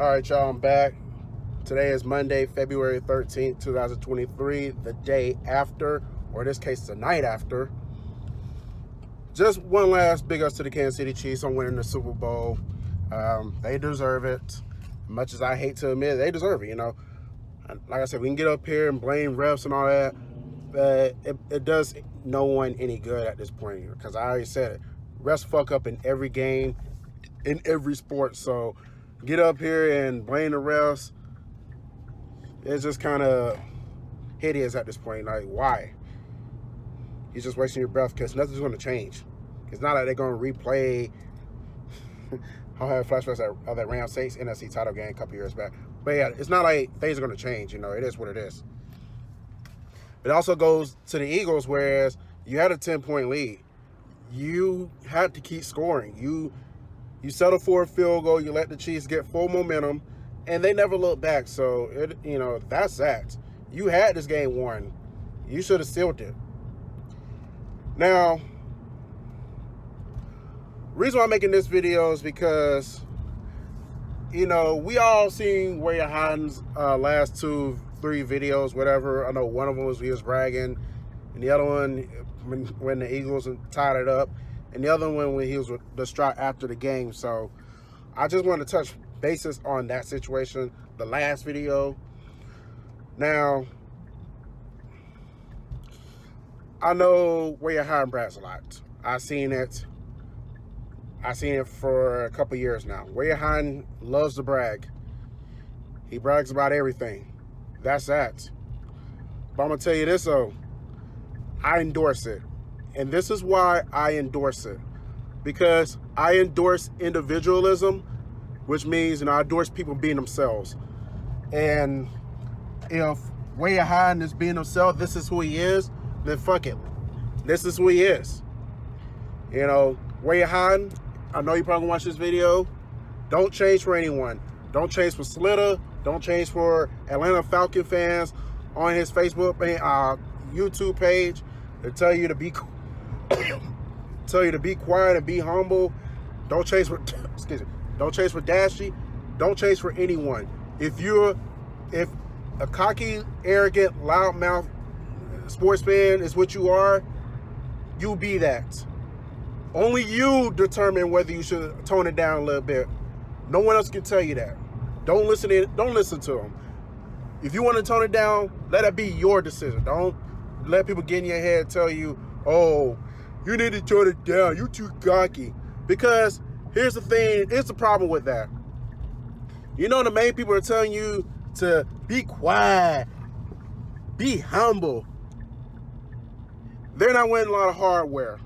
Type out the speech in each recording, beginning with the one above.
All right, y'all, I'm back. Today is Monday, February 13th, 2023, the day after, or in this case, the night after. Just one last big ups to the Kansas City Chiefs on winning the Super Bowl. They deserve it. Much as I hate to admit, they deserve it, you know. Like I said, we can get up here and blame refs and all that, but it does no one any good at this point, because I already said it. Refs fuck up in every game, in every sport, so get up here and blame the refs. It's just kind of hideous at this point. Like, why? You're just wasting your breath because nothing's going to change. It's not like they're going to replay. I'll have flashbacks of that Rams Saints NFC title game a couple years back. But yeah, it's not like things are going to change. You know, it is what it is. It also goes to the Eagles, whereas you had a 10-point lead. You had to keep scoring. You settled for a field goal. You let the Chiefs get full momentum, and they never looked back. So, that's that. You had this game won. You should have sealed it. Now, reason why I'm making this video is because, we all seen WhereYaHidin's last 2-3 videos, whatever. I know one of them was he was bragging, and the other one when the Eagles tied it up, and the other one when he was distraught after the game. So I just want to touch bases on that situation, the last video. Now, I know WhereYaHidin brags a lot. I've seen it for a couple years now. WhereYaHidin loves to brag. He brags about everything. That's that. But I'm going to tell you this, though. I endorse it. And this is why I endorse it. Because I endorse individualism, which means, I endorse people being themselves. And if WhereYaHidin is being himself, this is who he is, then fuck it. This is who he is. WhereYaHidin, I know you probably watch this video. Don't change for anyone. Don't change for Slitter. Don't change for Atlanta Falcon fans on his Facebook and YouTube page. They tell you to be quiet and be humble. Don't change for Don't change for Dashy. Don't change for anyone. If a cocky, arrogant, loudmouth sports fan is what you are, you be that. Only you determine whether you should tone it down a little bit. No one else can tell you that. Don't listen to them. If you want to tone it down, let it be your decision. Don't let people get in your head and tell you, oh, you need to tone it down. You're too cocky. Because here's the thing. Here's the problem with that. The main people are telling you to be quiet, be humble. They're not winning a lot of hardware.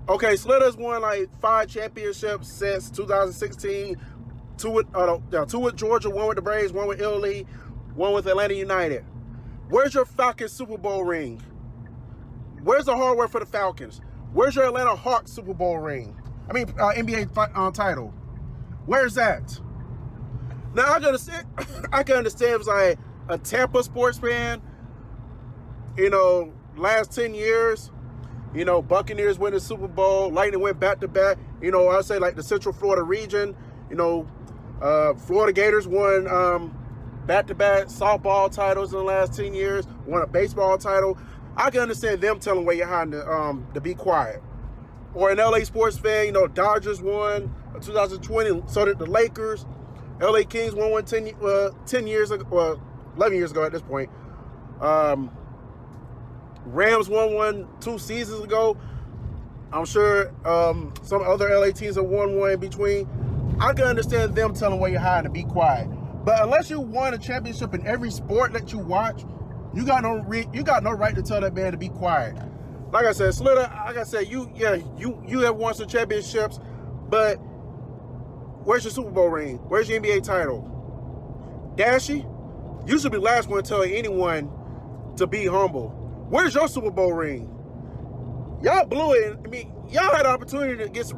Okay, Slitter's won like 5 championships since 2016. 2 with Georgia, 1 with the Braves, 1 with Italy, 1 with Atlanta United. Where's your Falcons Super Bowl ring? Where's the hardware for the Falcons? Where's your Atlanta Hawks Super Bowl ring? NBA title. Where's that? Now, I can understand if it's like a Tampa sports fan, last 10 years, Buccaneers win the Super Bowl, Lightning went back-to-back, I'd say like the Central Florida region, Florida Gators won back-to-back softball titles in the last 10 years, won a baseball title. I can understand them telling WhereYaHidin to be quiet. Or an LA sports fan, Dodgers won 2020, so did the Lakers. LA Kings won one 10 years ago, well, 11 years ago at this point. Rams won one 2 seasons ago. I'm sure some other LA teams have won one in between. I can understand them telling WhereYaHidin to be quiet. But unless you won a championship in every sport that you watch, you got no right to tell that man to be quiet. Like I said, Slitter, like I said, you have won some championships, but where's your Super Bowl ring? Where's your NBA title? Dashy, you should be the last one to tell anyone to be humble. Where's your Super Bowl ring? Y'all blew it. Y'all had the opportunity to get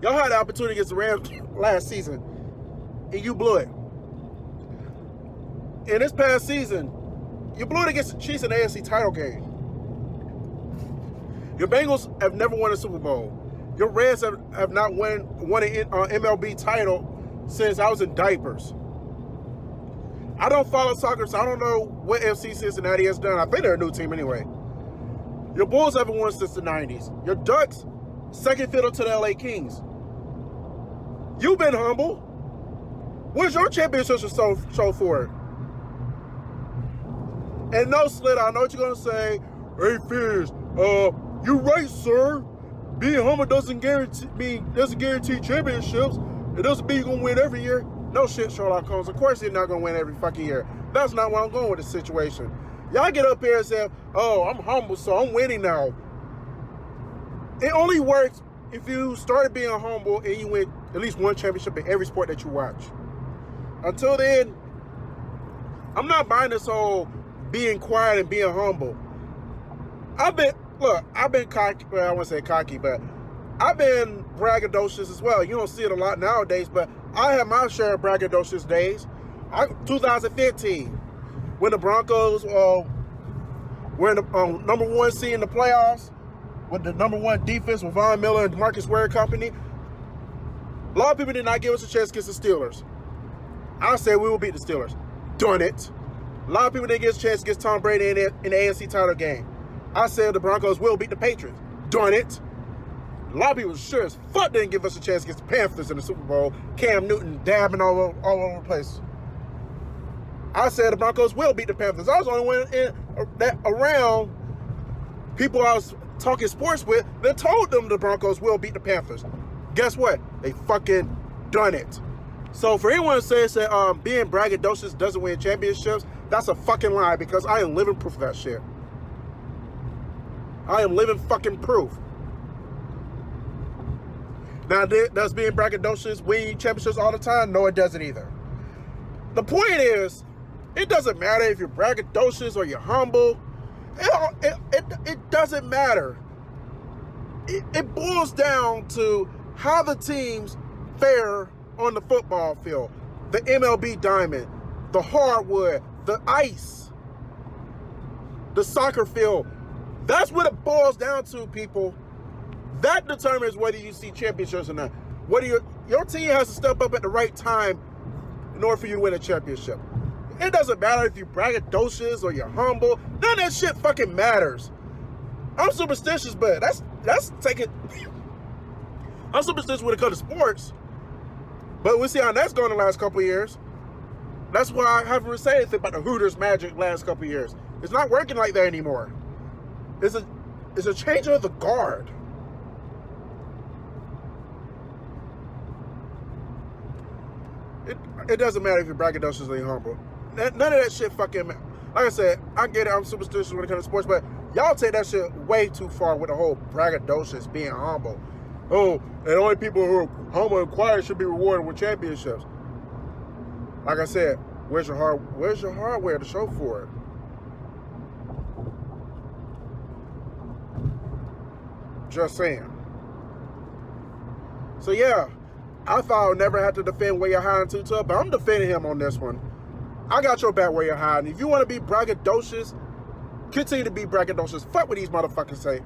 y'all had the opportunity against the Rams last season, and you blew it. In this past season, you blew it against the Chiefs in the AFC title game. Your Bengals have never won a Super Bowl. Your Reds have not won an MLB title since I was in diapers. I don't follow soccer, so I don't know what FC Cincinnati has done. I think they're a new team anyway. Your Bulls haven't won since the 90s. Your Ducks, second fiddle to the LA Kings. You've been humble. Where's your championship show for it? And no, Slit, I know what you're going to say. Hey, Fizz, you're right, sir. Being humble doesn't guarantee championships. It doesn't mean you're going to win every year. No shit, Sherlock Holmes. Of course you're not going to win every fucking year. That's not where I'm going with the situation. Y'all get up here and say, oh, I'm humble, so I'm winning now. It only works if you started being humble and you win at least one championship in every sport that you watch. Until then, I'm not buying this whole being quiet and being humble. I've been cocky. Well, I won't say cocky, but I've been braggadocious as well. You don't see it a lot nowadays, but I had my share of braggadocious days. 2015, when the Broncos were in the number one seed in the playoffs with the number one defense with Von Miller and Marcus Ware Company. A lot of people did not give us a chance against the Steelers. I said we will beat the Steelers. Done it. A lot of people didn't get a chance against Tom Brady in the AFC title game. I said the Broncos will beat the Patriots. Done it. A lot of people sure as fuck didn't give us a chance against the Panthers in the Super Bowl. Cam Newton dabbing all over the place. I said the Broncos will beat the Panthers. I was the only one around people I was talking sports with that told them the Broncos will beat the Panthers. Guess what? They fucking done it. So for anyone that says that being braggadocious doesn't win championships, that's a fucking lie, because I am living proof of that shit. I am living fucking proof. Now, does being braggadocious win championships all the time? No, it doesn't either. The point is, it doesn't matter if you're braggadocious or you're humble. It doesn't matter. It boils down to how the teams fare on the football field. The MLB diamond, the hardwood, the ice, the soccer field. That's what it boils down to, people. That determines whether you see championships or not. Whether your team has to step up at the right time in order for you to win a championship. It doesn't matter if you're braggadocious or you're humble. None of that shit fucking matters. I'm superstitious, but that's taking. I'm superstitious when it comes to sports. But we'll see how that's going the last couple of years. That's why I haven't said anything about the Hooters Magic last couple of years. It's not working like that anymore. It's a change of the guard. It doesn't matter if you're braggadocious or you're humble. None of that shit fucking matter. Like I said, I get it, I'm superstitious when it comes to sports, but y'all take that shit way too far with the whole braggadocious being humble. Oh, and only people who are humble and quiet should be rewarded with championships. Like I said, where's your hardware to show for it? Just saying. So yeah, I thought I would never have to defend WhereYaHidin too tough, but I'm defending him on this one. I got your back, WhereYaHidin. If you want to be braggadocious, continue to be braggadocious. Fuck what these motherfuckers say.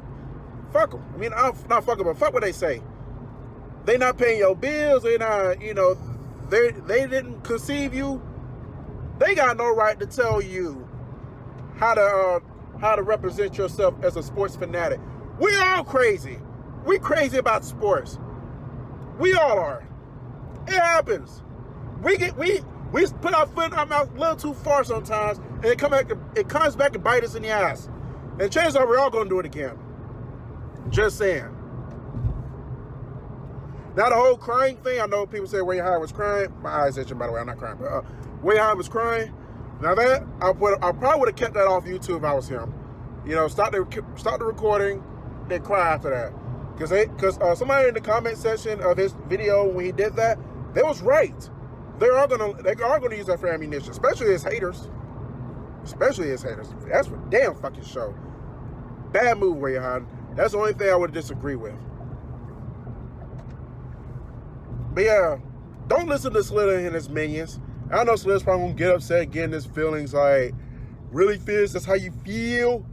Fuck them. I mean, not fuck them, but fuck what they say. They not paying your bills. They not, they didn't conceive you. They got no right to tell you how to represent yourself as a sports fanatic. We all crazy. We crazy about sports. We all are. It happens. We put our foot in our mouth a little too far sometimes, and it comes back and bite us in the ass. And chances are we're all gonna do it again. Just saying. Now the whole crying thing, I know people say WhereYaHidin was crying. My eyes itching, by the way. I'm not crying, but WhereYaHidin was crying. Now that I probably would have kept that off YouTube if I was him. Stop the recording, then cry after that. Because somebody in the comment section of his video when he did that, they was right. They are gonna use that for ammunition, especially his haters. That's for damn fucking show. Bad move, WhereYaHidin. That's the only thing I would disagree with. But yeah, don't listen to Slither and his minions. I know Slither's probably gonna get upset, getting his feelings like, really, Fizz, that's how you feel?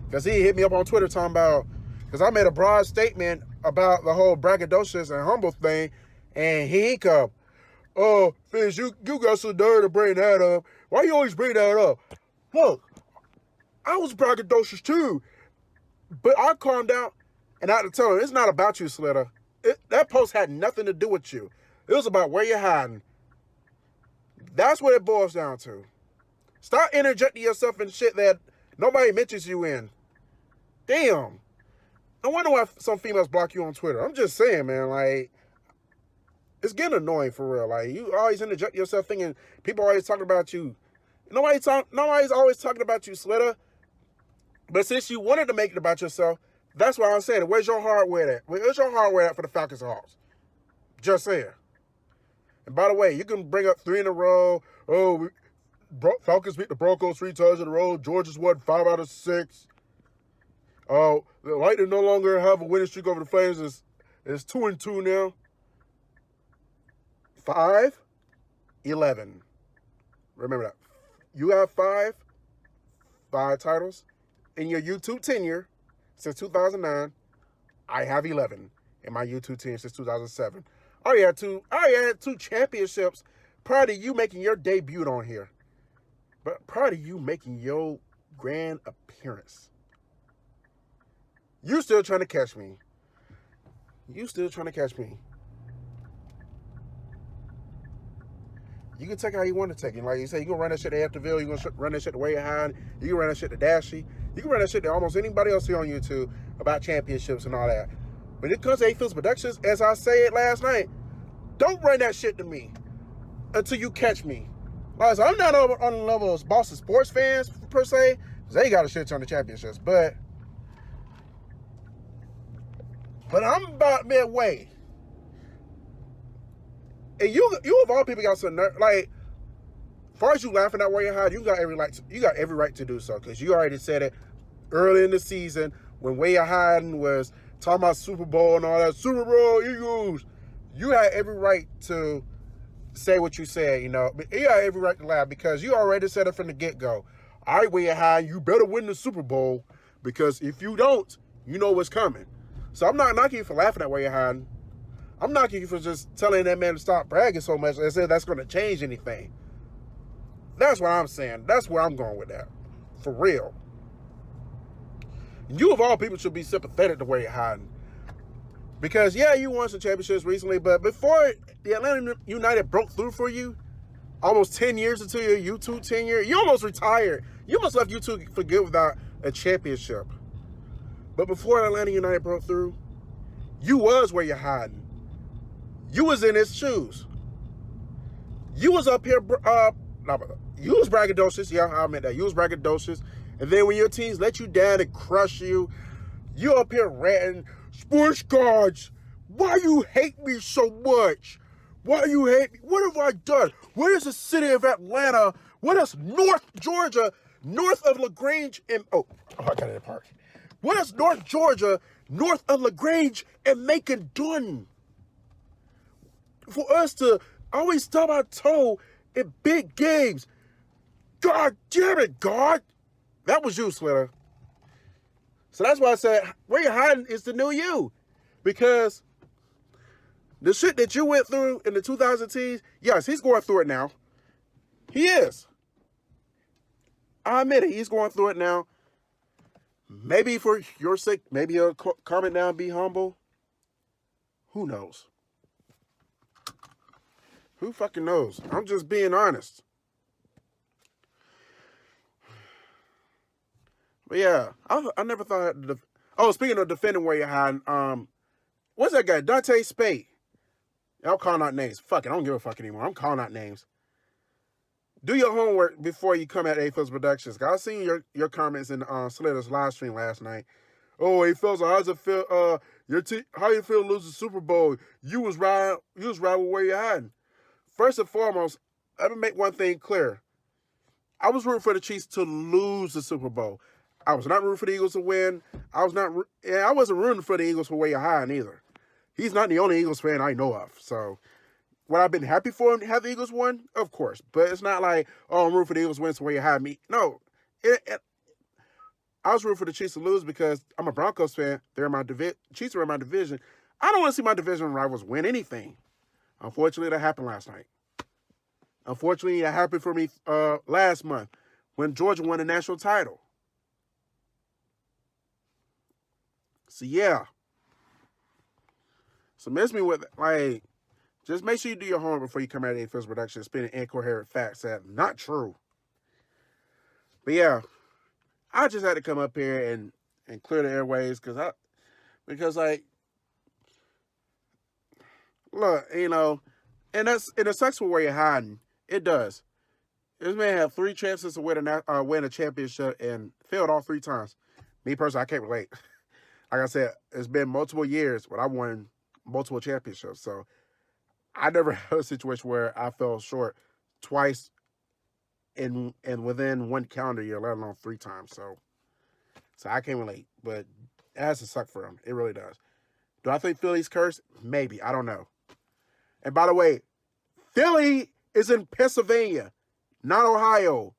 Because he hit me up on Twitter talking about, because I made a broad statement about the whole braggadocious and humble thing, and he come, oh, Fizz, you got so dirty to bring that up. Why you always bring that up? Look, I was braggadocious too, but I calmed down, and I had to tell him, it's not about you, Slitter. That post had nothing to do with you. It was about where you're hiding. That's what it boils down to. Stop interjecting yourself in shit that nobody mentions you in. Damn. I wonder why some females block you on Twitter. I'm just saying, man, like, it's getting annoying for real. Like, you always interject yourself thinking people are always talking about you. Nobody's always talking about you, Slitter. But since you wanted to make it about yourself, that's why I'm saying, where's your hardware at? Where's your hardware at for the Falcons and Hawks? Just saying. And by the way, you can bring up 3 in a row. Oh, Falcons beat the Broncos 3 times in a row. Georgia's won 5 out of 6. Oh, the Lightning no longer have a winning streak over the Flames. It's 2-2 now. 5-11. Remember that. You have 5 titles in your YouTube tenure since 2009. I have 11 in my YouTube tenure since 2007. I already had two championships prior to you making your debut on here. But prior to you making your grand appearance. You still trying to catch me. You can take it how you want to take it. Like you say, you can run that shit to A-Fizzle, you can run that shit to WhereYaHidin, you can run that shit to Dashy, you can run that shit to almost anybody else here on YouTube about championships and all that. When it comes to A-Fizzle Productions, as I said last night, don't run that shit to me until you catch me. Like, so I'm not on the level of Boston sports fans, per se, because they got a shit ton of championships, but I'm about midway. And you of all people got some nerve. Like, as far as you laughing at WhereYaHidin, you got every right to do so, because you already said it early in the season when WhereYaHidin was talking about Super Bowl and all that. Super Bowl Eagles. You had every right to say what you said, you know. But you had every right to laugh because you already said it from the get-go. All right, WhereYaHidin, you better win the Super Bowl, because if you don't, you know what's coming. So I'm not knocking you for laughing at WhereYaHidin. I'm knocking you for just telling that man to stop bragging so much and say that's going to change anything. That's what I'm saying. That's where I'm going with that. For real. You of all people should be sympathetic to WhereYaHidin. Because, yeah, you won some championships recently, but before the Atlanta United broke through for you, almost 10 years into your YouTube tenure, you almost retired. You almost left YouTube for good without a championship. But before Atlanta United broke through, you was WhereYaHidin. You was in his shoes. You was up here, you was braggadocious. Yeah, I meant that. You was braggadocious. And then when your teams let you down and crush you, you up here ranting, sports gods, why you hate me so much? Why you hate me? What have I done? Where is the city of Atlanta? What is North Georgia, north of LaGrange and, I got it in the park. What is North Georgia, north of LaGrange and Macon done? For us to always stub our toe in big games. God damn it, God. That was you, Slitter. So that's why I said, WhereYaHidin is the new you. Because the shit that you went through in the 2010s, yes, he's going through it now. He is. I admit it, he's going through it now. Maybe for your sake, maybe he'll calm it down, be humble. Who knows? Who fucking knows? I'm just being honest. But yeah, I never thought. Speaking of defending WhereYaHidin, what's that guy? Dante Spade. I'm calling out names. Fuck it, I don't give a fuck anymore. I'm calling out names. Do your homework before you come at A-Fizzle Productions. I seen your comments in Slitter's live stream last night. Oh, A-Fizzle, how's it feel? How you feel losing the Super Bowl? You was right with WhereYaHidin. First and foremost, let me make one thing clear. I was rooting for the Chiefs to lose the Super Bowl. I was not rooting for the Eagles to win. I wasn't rooting for the Eagles for WhereYaHidin either. He's not the only Eagles fan I know of. So, would I have been happy for him to have the Eagles win? Of course. But it's not like, I'm rooting for the Eagles to win so WhereYaHidin me. No. I was rooting for the Chiefs to lose because I'm a Broncos fan. Chiefs are in my division. I don't want to see my division rivals win anything. Unfortunately, that happened last night. Unfortunately, that happened for me last month when Georgia won the national title. So yeah. So miss me with like, just make sure you do your homework before you come out of A-Fizzle production spinning incoherent facts that not true. But yeah, I just had to come up here and clear the airways because like, look, you know, and it sucks for where you're hiding. It does. This man had 3 chances to win a championship and failed all 3 times. Me personally, I can't relate. Like I said, it's been multiple years when I won multiple championships. So I never had a situation where I fell short twice in within 1 calendar year, let alone 3 times. So I can't relate. But it has to suck for him. It really does. Do I think Philly's cursed? Maybe. I don't know. And by the way, Philly is in Pennsylvania, not Ohio.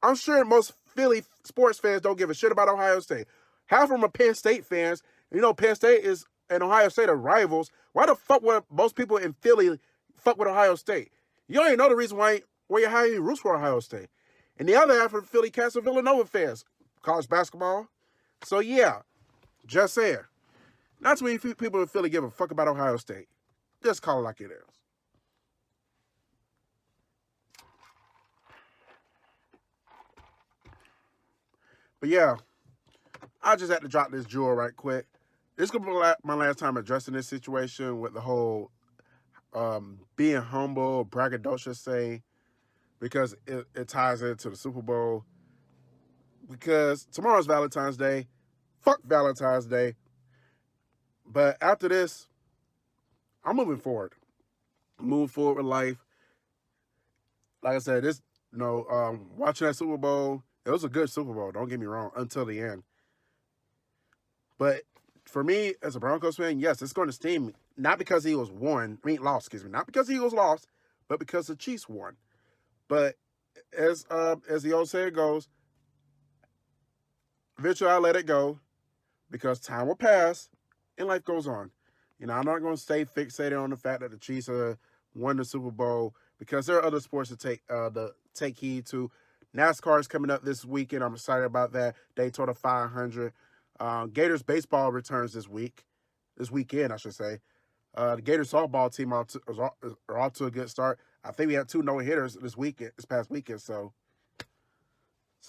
I'm sure most Philly sports fans don't give a shit about Ohio State. Half of them are Penn State fans. You know, Penn State and Ohio State are rivals. Why the fuck would most people in Philly fuck with Ohio State? You don't even know the reason why WhereYaHidin roots for Ohio State. And the other half of Philly cats are Villanova fans. College basketball. So yeah, just saying. Not too many people in Philly give a fuck about Ohio State. Just call it like it is. But yeah, I just had to drop this jewel right quick. This is going to be my last time addressing this situation with the whole being humble, braggadocious thing, because it ties into the Super Bowl. Because tomorrow's Valentine's Day. Fuck Valentine's Day. But after this, I'm moving forward. Moving forward with life. Like I said, watching that Super Bowl, it was a good Super Bowl, don't get me wrong, until the end. But for me, as a Broncos fan, yes, it's going to sting me. Not because the Eagles lost, excuse me. Not because the Eagles lost, but because the Chiefs won. But as the old saying goes, eventually I let it go because time will pass and life goes on. You know, I'm not going to stay fixated on the fact that the Chiefs won the Super Bowl because there are other sports to take heed to. NASCAR is coming up this weekend. I'm excited about that. Daytona 500. Gators baseball returns this weekend, I should say. The Gators softball team are off to a good start. I think we had 2 no-hitters this past weekend. So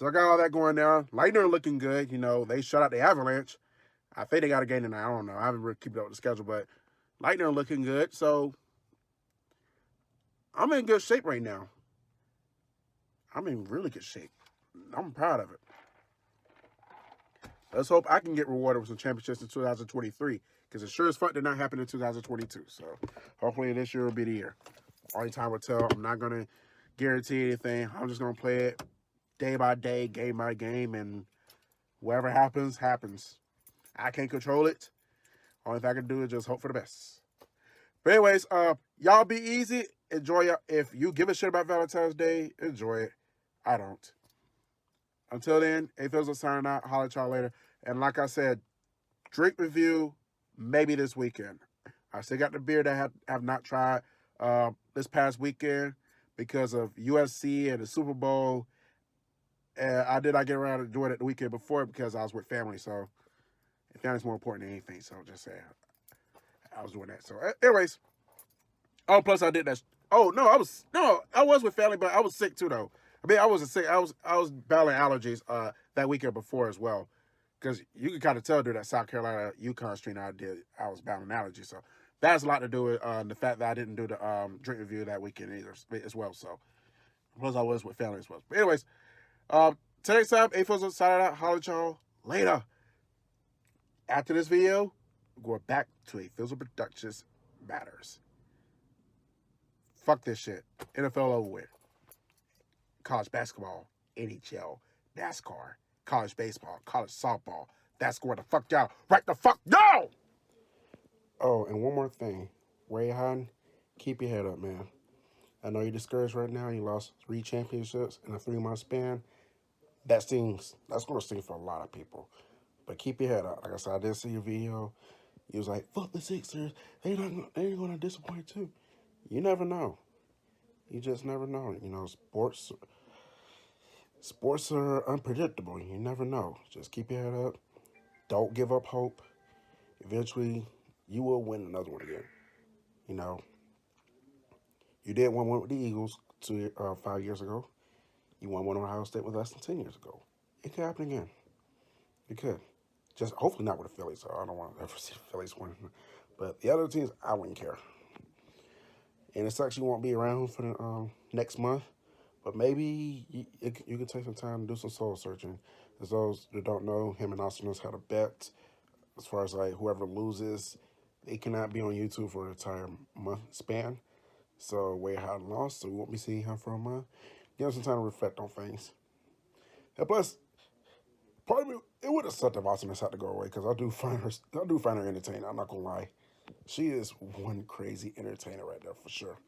I got all that going down. Lightning are looking good. You know, they shut out the Avalanche. I think they got a game tonight. I don't know. I haven't really kept up with the schedule, but Lightning are looking good. So I'm in good shape right now. I'm in really good shape. I'm proud of it. Let's hope I can get rewarded with some championships in 2023 because it sure as fuck did not happen in 2022. So hopefully this year will be the year. Only time will tell. I'm not going to guarantee anything. I'm just going to play it day by day, game by game, and whatever happens, happens. I can't control it. Only thing I can do is just hope for the best. But anyways, y'all be easy. Enjoy y'all. If you give a shit about Valentine's Day, enjoy it. I don't. Until then, A-Fizzle signing out. Holler at y'all later. And like I said, drink review maybe this weekend. I still got the beer that I have not tried this past weekend because of USC and the Super Bowl. And I did not get around to doing it the weekend before because I was with family. So family's more important than anything. So just saying, I was doing that. So anyways, plus I did that. I was with family, but I was sick too though. I mean, I wasn't sick. I was battling allergies that weekend before as well, because you can kind of tell during that South Carolina UConn stream I was battling allergies. So that has a lot to do with the fact that I didn't do the drink review that weekend either as well. So plus I was with family as well. But anyways, today's time, A-Fizzle signing out. Holler at y'all later. After this video, we're back to A-Fizzle Productions Matters. Fuck this shit. NFL over with. College basketball, NHL, NASCAR, college baseball, college softball. That's where the fuck y'all right the fuck now! Oh, and one more thing. WhereYaHidin, keep your head up, man. I know you're discouraged right now. You lost 3 championships in a 3-month span. That stings. That's going to sting for a lot of people. But keep your head up. Like I said, I did see your video. He was like, "Fuck the Sixers. They're gonna disappoint too." You never know. You just never know. You know, sports are unpredictable. You never know. Just keep your head up. Don't give up hope. Eventually, you will win another one again. You know, you did win one with the Eagles 5 years ago. You won one with Ohio State with less than 10 years ago. It could happen again. It could. Just hopefully not with the Phillies. So I don't want to ever see the Phillies win. But the other teams, I wouldn't care. And it sucks you won't be around for the next month. But maybe you can take some time to do some soul searching. As those that don't know, him and Austin had a bet as far as like whoever loses, they cannot be on YouTube for an entire month span. So WhereYaHidin lost, so we won't be seeing him for a month. Give him some time to reflect on things. And plus, probably it would have sucked if Austin had to go away because I do find her entertaining. I'm not gonna lie, she is one crazy entertainer right there for sure.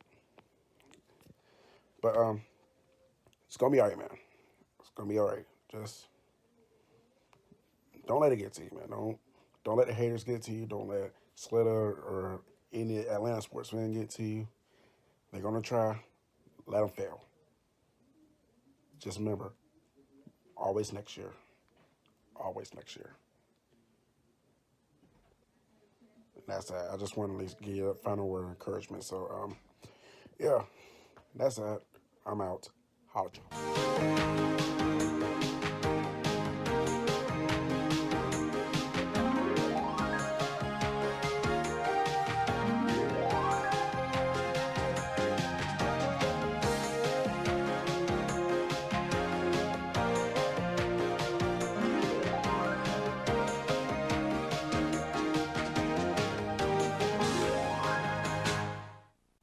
But it's gonna be alright, man. It's gonna be alright. Just don't let it get to you, man. Don't let the haters get to you. Don't let Slitter or any Atlanta sports fan get to you. They're gonna try. Let them fail. Just remember, always next year. Always next year. And that's that. I just want to at least give you a final word of encouragement. So, yeah, that's that. I'm out. Holla at you.